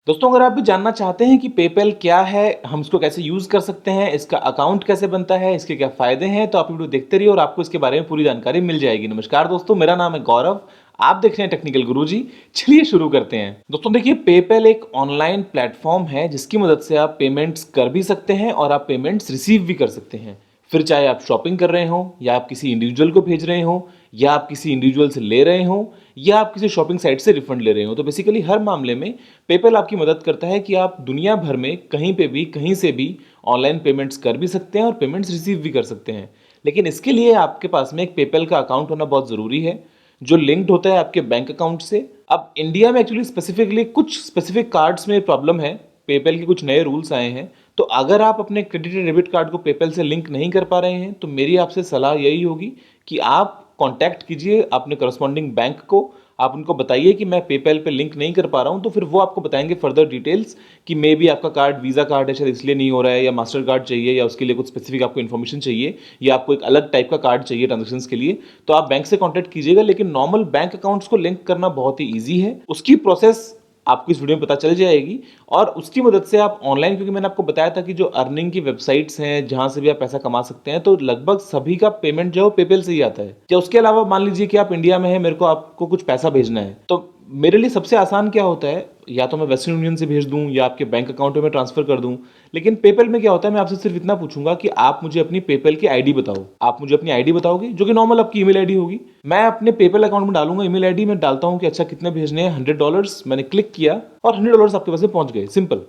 दोस्तों, अगर आप भी जानना चाहते हैं कि पेपैल क्या है, हम इसको कैसे यूज़ कर सकते हैं, इसका अकाउंट कैसे बनता है, इसके क्या फ़ायदे हैं, तो आप वीडियो देखते रहिए और आपको इसके बारे में पूरी जानकारी मिल जाएगी। नमस्कार दोस्तों, मेरा नाम है गौरव, आप देख रहे हैं टेक्निकल गुरुजी। चलिए शुरू करते हैं। दोस्तों देखिए, पेपैल एक ऑनलाइन प्लेटफ़ॉर्म है जिसकी मदद से आप पेमेंट्स कर भी सकते हैं और आप पेमेंट्स रिसीव भी कर सकते हैं। फिर चाहे आप शॉपिंग कर रहे हों या आप किसी इंडिविजुअल को भेज रहे हों या आप किसी इंडिविजुअल से ले रहे हों या आप किसी शॉपिंग साइट से रिफंड ले रहे हो, तो बेसिकली हर मामले में पेपैल आपकी मदद करता है कि आप दुनिया भर में कहीं पे भी कहीं से भी ऑनलाइन पेमेंट्स कर भी सकते हैं और पेमेंट्स रिसीव भी कर सकते हैं। लेकिन इसके लिए आपके पास में एक पेपैल का अकाउंट होना बहुत ज़रूरी है जो लिंक्ड होता है आपके बैंक अकाउंट से। अब इंडिया में एक्चुअली स्पेसिफिकली कुछ स्पेसिफिक कार्ड्स में प्रॉब्लम है, पेपैल के कुछ नए रूल्स आए हैं। तो अगर आप अपने क्रेडिट या डेबिट कार्ड को पेपैल से लिंक नहीं कर पा रहे हैं तो मेरी आपसे सलाह यही होगी कि आप कांटेक्ट कीजिए अपने करस्पॉन्डिंग बैंक को। आप उनको बताइए कि मैं पेपैल पे लिंक नहीं कर पा रहा हूँ, तो फिर वो आपको बताएंगे फर्दर डिटेल्स कि मे बी आपका कार्ड वीज़ा कार्ड है शायद इसलिए नहीं हो रहा है, या मास्टर कार्ड चाहिए, या उसके लिए कुछ स्पेसिफिक आपको इन्फॉर्मेशन चाहिए, या आपको एक अलग टाइप का कार्ड चाहिए ट्रांजेक्शन्स के लिए। तो आप बैंक से कॉन्टैक्ट कीजिएगा। लेकिन नॉर्मल बैंक अकाउंट्स को लिंक करना बहुत ही ईजी है, उसकी प्रोसेस आपको इस वीडियो में पता चल जाएगी। और उसकी मदद से आप ऑनलाइन, क्योंकि मैंने आपको बताया था कि जो अर्निंग की वेबसाइट्स हैं जहां से भी आप पैसा कमा सकते हैं, तो लगभग सभी का पेमेंट जो है पेपैल से ही आता है। या उसके अलावा मान लीजिए कि आप इंडिया में हैं, मेरे को आपको कुछ पैसा भेजना है, तो मेरे लिए सबसे आसान क्या होता है, या तो मैं वेस्टर्न यूनियन से भेज दूं या आपके बैंक अकाउंट में ट्रांसफर कर दूं। लेकिन पेपैल में क्या होता है, मैं आपसे सिर्फ इतना पूछूंगा कि आप मुझे अपनी पेपैल की आईडी बताओ। आप मुझे अपनी आईडी बताओगे जो कि नॉर्मल आपकी ईमेल आईडी होगी। मैं अपने पेपैल अकाउंट में डालूंगा ईमेल आईडी में डालता हूं कि अच्छा कितने भेजने हैं, $100। मैंने क्लिक किया और $100 आपके पास में पहुंच गए। सिंपल।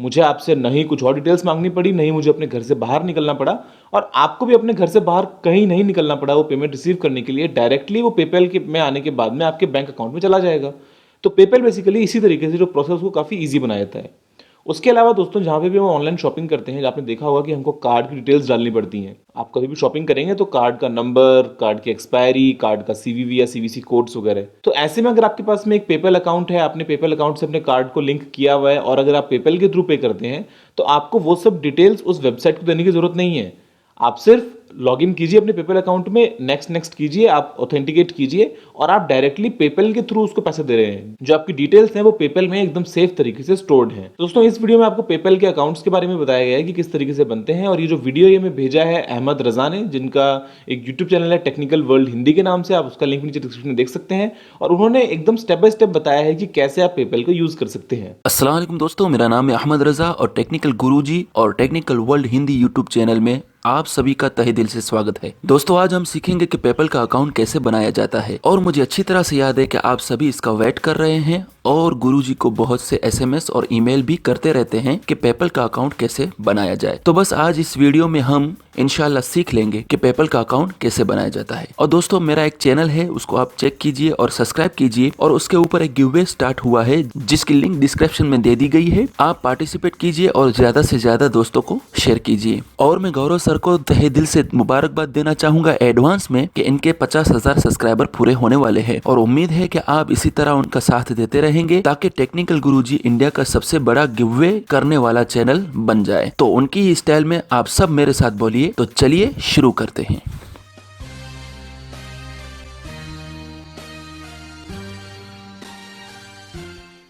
मुझे आपसे नहीं कुछ और डिटेल्स मांगनी पड़ी, नहीं मुझे अपने घर से बाहर निकलना पड़ा, और आपको भी अपने घर से बाहर कहीं नहीं निकलना पड़ा वो पेमेंट रिसीव करने के लिए। डायरेक्टली वो पेपैल के में आने के बाद में आपके बैंक अकाउंट में चला जाएगा। तो पेपैल बेसिकली इसी तरीके से जो प्रोसेस को काफ़ी ईजी बना देता है। उसके अलावा दोस्तों, जहाँ पे भी हम ऑनलाइन शॉपिंग करते हैं, आपने देखा होगा कि हमको कार्ड की डिटेल्स डालनी पड़ती हैं। आप कभी भी शॉपिंग करेंगे तो कार्ड का नंबर, कार्ड की एक्सपायरी, कार्ड का सीवीवी या सीवीसी कोड्स वगैरह। तो ऐसे में अगर आपके पास में एक पेपैल अकाउंट है, आपने पेपैल अकाउंट से अपने कार्ड को लिंक किया हुआ है, और अगर आप पेपैल के थ्रू पे करते हैं तो आपको वो सब डिटेल्स उस वेबसाइट को देने की जरूरत नहीं है। आप सिर्फ लॉगिन कीजिए अपने पेपैल अकाउंट में, नेक्स्ट नेक्स्ट कीजिए, आप ऑथेंटिकेट कीजिए और आप डायरेक्टली पेपैल के थ्रू उसको पैसे दे रहे हैं। जो आपकी डिटेल्स हैं वो पेपैल में एकदम सेफ तरीके से स्टोर्ड हैं। दोस्तों, इस वीडियो में आपको पेपैल के अकाउंट्स के बारे में बताया गया है कि किस तरीके से बनते हैं। और ये जो वीडियो ये मैं भेजा है अहमद रजा ने, जिनका एक यूट्यूब चैनल है टेक्निकल वर्ल्ड हिंदी के नाम से, आप उसका लिंक नीचे डिस्क्रिप्शन में देख सकते हैं। और उन्होंने एकदम स्टेप बाय स्टेप बताया है कि कैसे आप पेपैल को यूज कर सकते हैं। अस्सलाम वालेकुम दोस्तों, मेरा नाम है अहमद रजा और टेक्निकल गुरुजी और technical world Hindi YouTube channel में आप सभी का तहे दिल से स्वागत है। दोस्तों, आज हम सीखेंगे कि पेपैल का अकाउंट कैसे बनाया जाता है। और मुझे अच्छी तरह से याद है कि आप सभी इसका वेट कर रहे हैं और गुरुजी को बहुत से एसएमएस और ईमेल भी करते रहते हैं कि पेपैल का अकाउंट कैसे बनाया जाए। तो बस आज इस वीडियो में हम इंशाल्लाह सीख लेंगे कि पेपैल का अकाउंट कैसे बनाया जाता है। और दोस्तों, मेरा एक चैनल है, उसको आप चेक कीजिए और सब्सक्राइब कीजिए, और उसके ऊपर एक गिवअवे स्टार्ट हुआ है जिसकी लिंक डिस्क्रिप्शन में दे दी गई है। आप पार्टिसिपेट कीजिए और ज्यादा से ज्यादा दोस्तों को शेयर कीजिए। और मैं गौरव सर को तहे दिल से मुबारकबाद देना चाहूंगा एडवांस में कि इनके 50,000 सब्सक्राइबर पूरे होने वाले हैं, और उम्मीद है कि आप इसी तरह उनका साथ देते रहेंगे ताकि टेक्निकल गुरुजी इंडिया का सबसे बड़ा गिवअवे करने वाला चैनल बन जाए। तो उनकी ही स्टाइल में आप सब मेरे साथ बोलिए। तो चलिए शुरू करते हैं।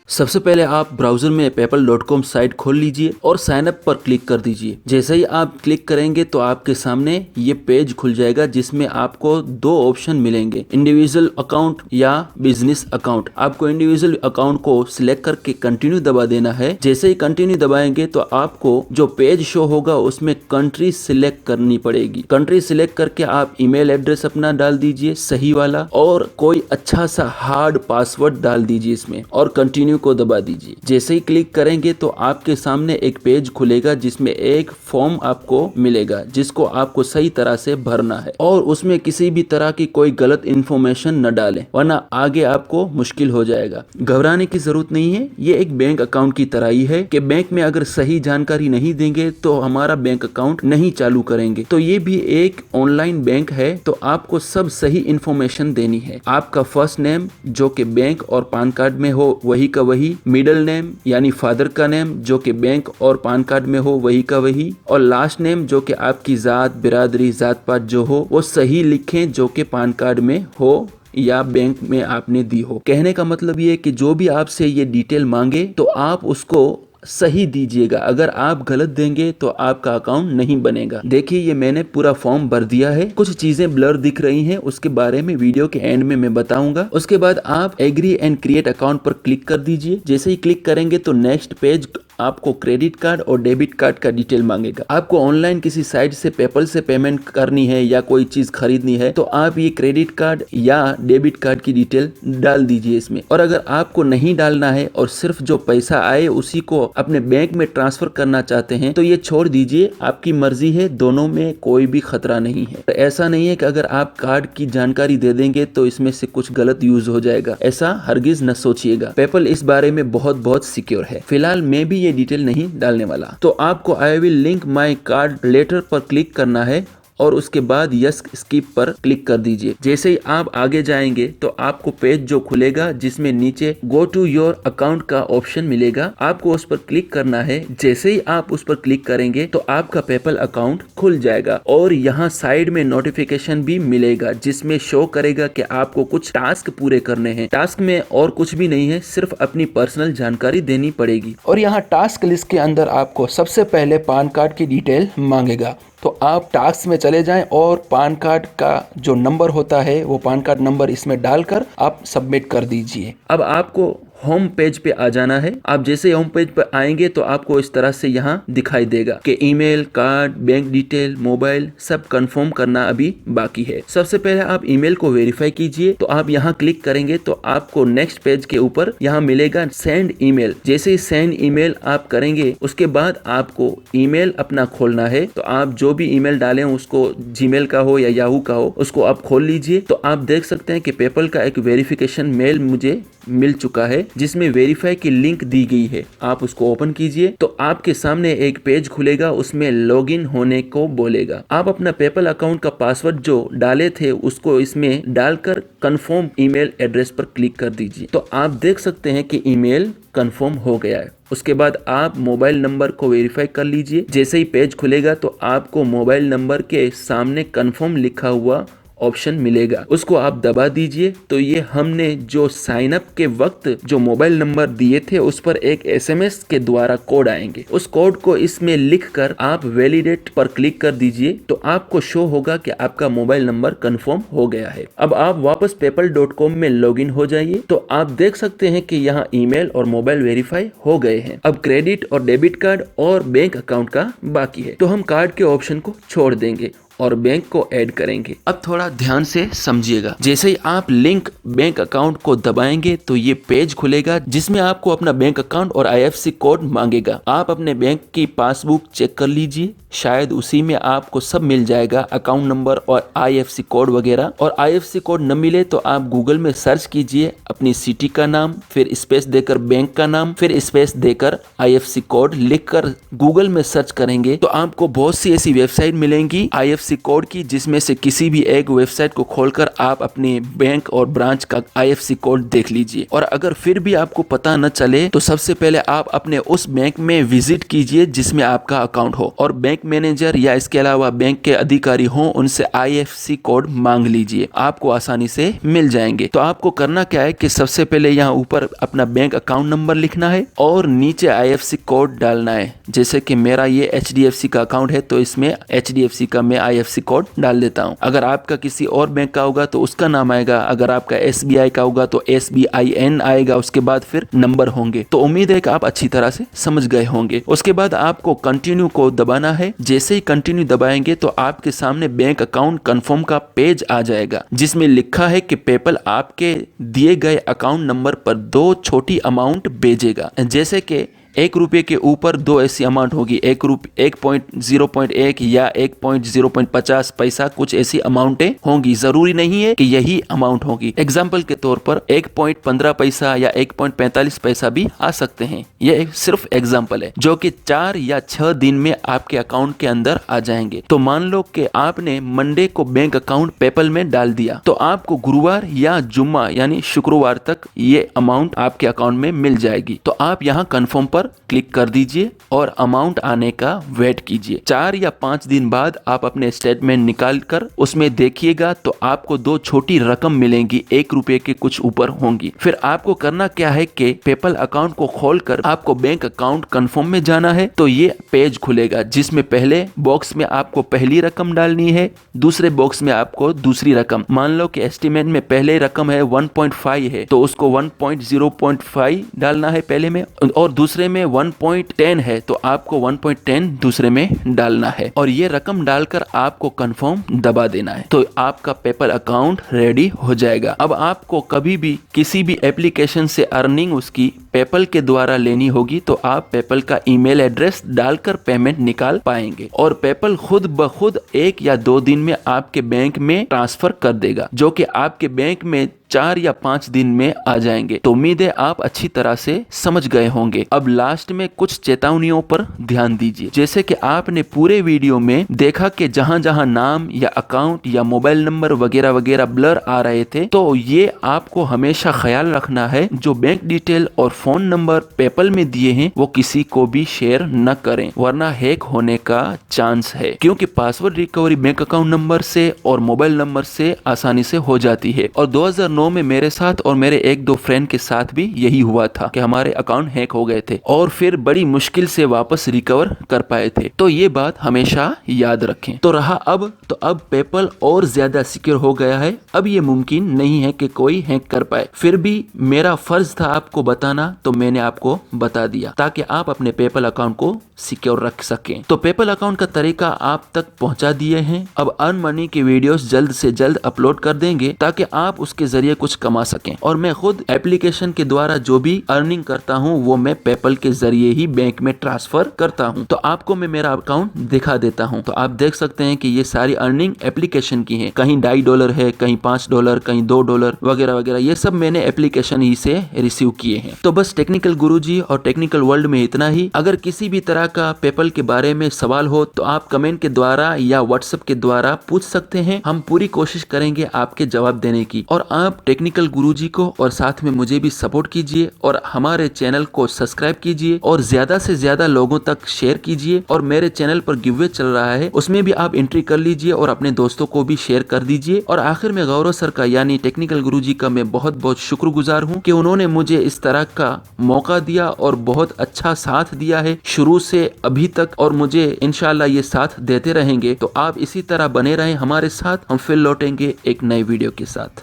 सबसे पहले आप ब्राउजर में paypal.com साइट खोल लीजिए और साइन अप पर क्लिक कर दीजिए। जैसे ही आप क्लिक करेंगे तो आपके सामने ये पेज खुल जाएगा जिसमें आपको दो ऑप्शन मिलेंगे, इंडिविजुअल अकाउंट या बिजनेस अकाउंट। आपको इंडिविजुअल अकाउंट को सिलेक्ट करके कंटिन्यू दबा देना है। जैसे ही कंटिन्यू दबाएंगे तो आपको जो पेज शो होगा उसमें कंट्री सिलेक्ट करनी पड़ेगी। कंट्री सिलेक्ट करके आप ईमेल एड्रेस अपना डाल दीजिए सही वाला, और कोई अच्छा सा हार्ड पासवर्ड डाल दीजिए इसमें, और कंटिन्यू को दबा दीजिए। जैसे ही क्लिक करेंगे तो आपके सामने एक पेज खुलेगा जिसमें एक फॉर्म आपको मिलेगा जिसको आपको सही तरह से भरना है, और उसमें किसी भी तरह की कोई गलत इन्फॉर्मेशन न डालें वरना आगे आपको मुश्किल हो जाएगा। घबराने की जरूरत नहीं है, ये एक बैंक अकाउंट की तरह ही है कि बैंक में अगर सही जानकारी नहीं देंगे तो हमारा बैंक अकाउंट नहीं चालू करेंगे। तो ये भी एक ऑनलाइन बैंक है, तो आपको सब सही इन्फॉर्मेशन देनी है। आपका फर्स्ट नेम जो कि बैंक और पैन कार्ड में हो वही का वही, मिडिल नेम यानी फादर का नेम जो कि बैंक और पैन कार्ड में हो वही का वही, और लास्ट नेम जो कि आपकी जात बिरादरी जात पात जो हो वो सही लिखें जो कि पैन कार्ड में हो या बैंक में आपने दी हो। कहने का मतलब ये है कि जो भी आपसे ये डिटेल मांगे तो आप उसको सही दीजिएगा। अगर आप गलत देंगे तो आपका अकाउंट नहीं बनेगा। देखिए ये मैंने पूरा फॉर्म भर दिया है। कुछ चीजें ब्लर दिख रही हैं, उसके बारे में वीडियो के एंड में मैं बताऊंगा। उसके बाद आप एग्री एंड क्रिएट अकाउंट पर क्लिक कर दीजिए। जैसे ही क्लिक करेंगे तो नेक्स्ट पेज आपको क्रेडिट कार्ड और डेबिट कार्ड का डिटेल मांगेगा। आपको ऑनलाइन किसी साइट से पेपल से पेमेंट करनी है या कोई चीज खरीदनी है तो आप ये क्रेडिट कार्ड या डेबिट कार्ड की डिटेल डाल दीजिए इसमें। और अगर आपको नहीं डालना है और सिर्फ जो पैसा आए उसी को अपने बैंक में ट्रांसफर करना चाहते हैं तो ये छोड़ दीजिए, आपकी मर्जी है, दोनों में कोई भी खतरा नहीं है। ऐसा नहीं है कि अगर आप कार्ड की जानकारी दे देंगे तो इसमें से कुछ गलत यूज हो जाएगा, ऐसा हरगिज न सोचिएगा। पेपल इस बारे में बहुत सिक्योर है। फिलहाल मैं भी डिटेल नहीं डालने वाला। तो आपको I will link my card letter पर क्लिक करना है और उसके बाद यस स्किप पर क्लिक कर दीजिए। जैसे ही आप आगे जाएंगे तो आपको पेज जो खुलेगा जिसमें नीचे गो टू योर अकाउंट का ऑप्शन मिलेगा, आपको उस पर क्लिक करना है। जैसे ही आप उस पर क्लिक करेंगे तो आपका पेपल अकाउंट खुल जाएगा और यहाँ साइड में नोटिफिकेशन भी मिलेगा जिसमें शो करेगा कि आपको कुछ टास्क पूरे करने हैं। टास्क में और कुछ भी नहीं है, सिर्फ अपनी पर्सनल जानकारी देनी पड़ेगी। और यहाँ टास्क लिस्ट के अंदर आपको सबसे पहले पैन कार्ड की डिटेल मांगेगा। तो आप टास्क में चले जाएं और पैन कार्ड का जो नंबर होता है वो पैन कार्ड नंबर इसमें डालकर आप सबमिट कर दीजिए। अब आपको होम पेज पे आ जाना है। आप जैसे होम पेज पर आएंगे तो आपको इस तरह से यहाँ दिखाई देगा कि email, card, bank detail, mobile सब कंफर्म करना अभी बाकी है। सबसे पहले आप ईमेल को वेरीफाई कीजिए। तो आप यहाँ क्लिक करेंगे तो आपको नेक्स्ट पेज के ऊपर यहाँ मिलेगा सेंड ईमेल। जैसे ही सेंड ईमेल आप करेंगे उसके बाद आपको ईमेल अपना खोलना है। तो आप जो भी ईमेल डालें उसको जीमेल का हो या याहू का हो उसको आप खोल लीजिए। तो आप देख सकते हैं कि पेपल का एक वेरिफिकेशन मेल मुझे मिल चुका है जिसमें वेरीफाई की लिंक दी गई है। आप उसको ओपन कीजिए तो आपके सामने एक पेज खुलेगा, उसमें लॉगिन होने को बोलेगा। आप अपना पेपल अकाउंट का पासवर्ड जो डाले थे उसको इसमें डालकर कंफर्म ईमेल एड्रेस पर क्लिक कर दीजिए। तो आप देख सकते हैं कि ईमेल कंफर्म हो गया है। उसके बाद आप मोबाइल नंबर को वेरीफाई कर लीजिए। जैसे ही पेज खुलेगा तो आपको मोबाइल नंबर के सामने कंफर्म लिखा हुआ ऑप्शन मिलेगा, उसको आप दबा दीजिए। तो ये हमने जो साइन अप के वक्त जो मोबाइल नंबर दिए थे उस पर एक एसएमएस के द्वारा कोड आएंगे, उस कोड को इसमें लिखकर आप वैलिडेट पर क्लिक कर दीजिए। तो आपको शो होगा कि आपका मोबाइल नंबर कंफर्म हो गया है। अब आप वापस paypal.com में लॉगिन हो जाइए। तो आप देख सकते हैं कि यहाँ ईमेल और मोबाइल वेरीफाई हो गए हैं। अब क्रेडिट और डेबिट कार्ड और बैंक अकाउंट का बाकी है। तो हम कार्ड के ऑप्शन को छोड़ देंगे और बैंक को ऐड करेंगे। अब थोड़ा ध्यान से समझिएगा। जैसे ही आप लिंक बैंक अकाउंट को दबाएंगे तो ये पेज खुलेगा जिसमें आपको अपना बैंक अकाउंट और आईएफएससी कोड मांगेगा। आप अपने बैंक की पासबुक चेक कर लीजिए, शायद उसी में आपको सब मिल जाएगा, अकाउंट नंबर और आईएफएससी कोड वगैरह। और आईएफएससी कोड न मिले तो आप गूगल में सर्च कीजिए अपनी सिटी का नाम, फिर स्पेस देकर बैंक का नाम, फिर स्पेस देकर आईएफएससी कोड लिखकर गूगल में सर्च करेंगे तो आपको बहुत सी ऐसी वेबसाइट मिलेंगी आईएफएससी कोड की, जिसमें से किसी भी एक वेबसाइट को खोलकर आप अपने बैंक और ब्रांच का आईएफएससी कोड देख लीजिए। और अगर फिर भी आपको पता न चले तो सबसे पहले आप अपने उस बैंक में विजिट कीजिए जिसमें आपका अकाउंट हो और बैंक मैनेजर या इसके अलावा बैंक के अधिकारी हो उनसे आईएफएससी कोड मांग लीजिए, आपको आसानी से मिल जाएंगे। तो आपको करना क्या है कि सबसे पहले यहाँ ऊपर अपना बैंक अकाउंट नंबर लिखना है और नीचे आईएफएससी कोड डालना है। जैसे कि मेरा ये एचडीएफसी का अकाउंट है तो इसमें एचडीएफसी का मैं आईएफएससी कोड डाल देता हूँ। अगर आपका किसी और बैंक का होगा तो उसका नाम आएगा, अगर आपका एसबीआई का होगा तो SBIN आएगा, उसके बाद फिर नंबर होंगे। तो उम्मीद है कि आप अच्छी तरह से समझ गए होंगे। उसके बाद आपको कंटिन्यू को दबाना है। जैसे ही कंटिन्यू दबाएंगे तो आपके सामने बैंक अकाउंट कंफर्म का पेज आ जाएगा जिसमें लिखा है कि पेपल आपके दिए गए अकाउंट नंबर पर 2 छोटी अमाउंट भेजेगा। जैसे कि 1 रुपये के ऊपर 2 ऐसी अमाउंट होगी, 1.0.1 या 1.050 पैसा, कुछ ऐसी अमाउंटें होंगी। जरूरी नहीं है कि यही अमाउंट होगी। एग्जाम्पल के तौर पर 1.15 पैसा या 1.45 पैसा भी आ सकते हैं। यह सिर्फ एग्जाम्पल है जो कि 4 या 6 दिन में आपके अकाउंट के अंदर आ जाएंगे। तो मान लो कि आपने मंडे को बैंक अकाउंट पेपल में डाल दिया तो आपको गुरुवार या जुम्मा यानी शुक्रवार तक ये अमाउंट आपके अकाउंट में मिल जाएगी। तो आप यहाँ कंफर्म पर क्लिक कर दीजिए और अमाउंट आने का वेट कीजिए। 4 या 5 दिन बाद आप अपने स्टेटमेंट निकाल कर उसमें देखिएगा तो आपको 2 छोटी रकम मिलेंगी, 1 रुपए के कुछ ऊपर होंगी। फिर आपको करना क्या है कि पेपल अकाउंट को खोलकर आपको बैंक अकाउंट कंफर्म में जाना है। तो ये पेज खुलेगा जिसमें पहले बॉक्स में आपको पहली रकम डालनी है, दूसरे बॉक्स में आपको दूसरी रकम। मान लो कि एस्टीमेट में पहले रकम है 1.5 है तो उसको 1.0.5 डालना है पहले में, और दूसरे में 1.10 है तो आपको 1.10 दूसरे में डालना है, और ये रकम डालकर आपको कंफर्म दबा देना है तो आपका पेपल अकाउंट रेडी हो जाएगा। अब आपको कभी भी किसी भी एप्लीकेशन से अर्निंग उसकी पेपल के द्वारा लेनी होगी तो आप पेपल का ईमेल एड्रेस डालकर पेमेंट निकाल पाएंगे, और पेपल खुद ब खुद 1 या 2 दिन में आपके बैंक में ट्रांसफर कर देगा, जो कि आपके बैंक में 4 या 5 दिन में आ जाएंगे। तो उम्मीद है आप अच्छी तरह से समझ गए होंगे। अब लास्ट में कुछ चेतावनियों पर ध्यान दीजिए। जैसे कि आपने पूरे वीडियो में देखा कि जहां जहां नाम या अकाउंट या मोबाइल नंबर वगैरह वगैरह ब्लर आ रहे थे, तो ये आपको हमेशा ख्याल रखना है जो बैंक डिटेल और फोन नंबर पेपल में दिए हैं वो किसी को भी शेयर न करें, वरना हैक होने का चांस है, क्योंकि password recovery bank account number से और मोबाइल नंबर से आसानी से हो जाती है। और 2009 में मेरे साथ और मेरे 1-2 फ्रेंड के साथ भी यही हुआ था कि हमारे अकाउंट हैक हो गए थे और फिर बड़ी मुश्किल से वापस रिकवर कर पाए थे। तो ये बात हमेशा याद रखें। तो रहा अब पेपल और ज्यादा सिक्योर हो गया है। अब ये मुमकिन नहीं है कि कोई हैक कर पाए। फिर भी मेरा फर्ज था आपको बताना, तो मैंने आपको बता दिया ताकि आप अपने पेपल अकाउंट को सिक्योर रख सकें। तो पेपल अकाउंट का तरीका आप तक पहुंचा दिए हैं। अब अर्न मनी की वीडियोस जल्द से जल्द अपलोड कर देंगे ताकि आप उसके जरिए कुछ कमा सकें। और मैं खुद एप्लीकेशन के द्वारा जो भी अर्निंग करता हूं वो मैं पेपल के जरिए ही बैंक में ट्रांसफर करता हूं। तो आपको मैं मेरा अकाउंट दिखा देता हूं, तो आप देख सकते हैं कि ये सारी अर्निंग एप्लीकेशन की है। कहीं $2.5 है, कहीं $5, कहीं $2 वगैरह वगैरह, ये सब मैंने एप्लीकेशन ही से रिसीव किए हैं। तो बस टेक्निकल गुरुजी और टेक्निकल वर्ल्ड में इतना ही। अगर किसी भी तरह का पेपल के बारे में सवाल हो तो आप कमेंट के द्वारा या व्हाट्सएप के द्वारा पूछ सकते हैं। हम पूरी कोशिश करेंगे आपके जवाब देने की। और आप टेक्निकल गुरुजी को और साथ में मुझे भी सपोर्ट कीजिए और हमारे चैनल को सब्सक्राइब कीजिए और ज्यादा से ज्यादा लोगों तक शेयर कीजिए। और मेरे चैनल पर गिवअवे चल रहा है, उसमें भी आप एंट्री कर लीजिए और अपने दोस्तों को भी शेयर कर दीजिए। और आखिर में गौरव सर का यानी टेक्निकल गुरुजी का मैं बहुत बहुत शुक्रगुजार हूँ कि उन्होंने मुझे इस तरह का मौका दिया और बहुत अच्छा साथ दिया है शुरू से अभी तक, और मुझे इंशाल्लाह ये साथ देते रहेंगे। तो आप इसी तरह बने रहें हमारे साथ। हम फिर लौटेंगे एक नई वीडियो के साथ।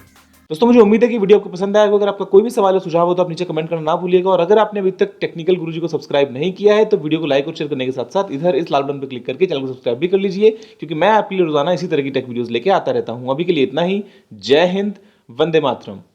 दोस्तों मुझे उम्मीद है कि वीडियो आपको पसंद आएगा। अगर आपका कोई भी सवाल या सुझाव हो तो आप नीचे कमेंट करना ना भूलिएगा। और अगर आपने अभी तक टेक्निकल गुरुजी को सब्सक्राइब नहीं किया है तो वीडियो को लाइक और शेयर करने के साथ साथ इधर इस लाल बटन पर क्लिक करके चैनल को सब्सक्राइब भी कर लीजिए, क्योंकि मैं आपके लिए रोजाना इसी तरह की टेक वीडियोस लेके आता रहता हूं। अभी के लिए इतना ही। जय हिंद, वंदे मातरम।